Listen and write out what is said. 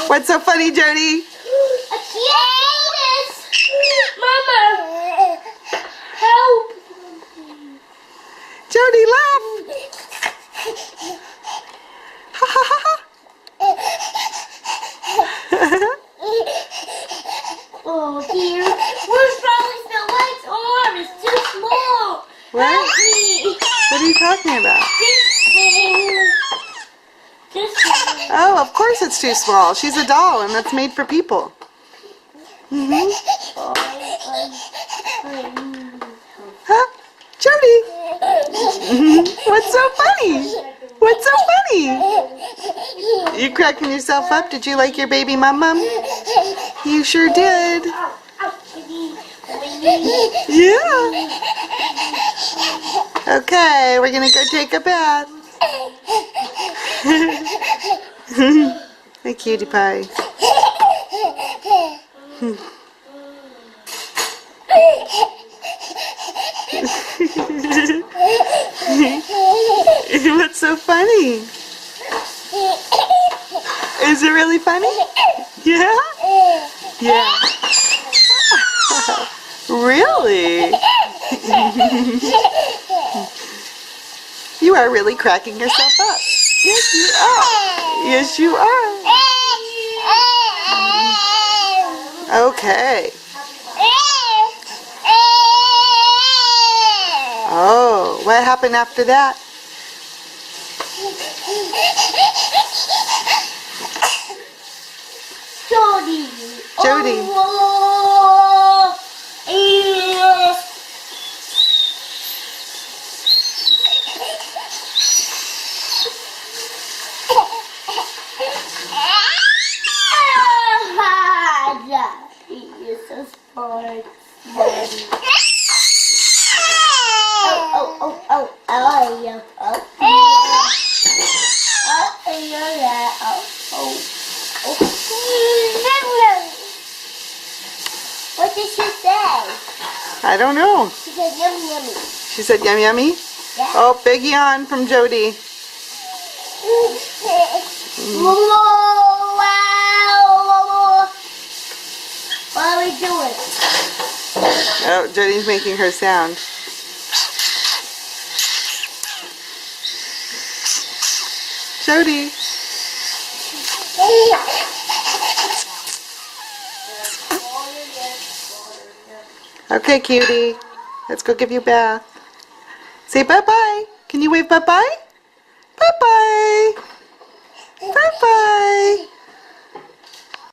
What's so funny, Jody? A canvas! Mama! Help! Jody, laugh! Ha ha ha ha! Oh dear. Where's Rolling Light's arm? It's too small. What? Help me. What are you talking about? This thing. This thing. Oh, of course it's too small. She's a doll and that's made for people. Huh? Jody! What's so funny? What's so funny? You cracking yourself up? Did you like your baby mum? You sure did. Yeah. Okay, we're gonna go take a bath. Hey, cutie pie. What's so funny? Is it really funny? Yeah? Yeah. Really? You are really cracking yourself up. Yes, you are. Yes, you are. Okay. Oh, what happened after that? Jody. Jody. Oh, You're so smart. What did she say? I don't know. She said yummy yummy. She said yummy yummy? Yeah. Oh, big yawn from Jody. Wow. What are we doing? Oh, Jody's making her sound. Jody. Okay, cutie. Let's go give you a bath. Say bye-bye. Can you wave bye-bye?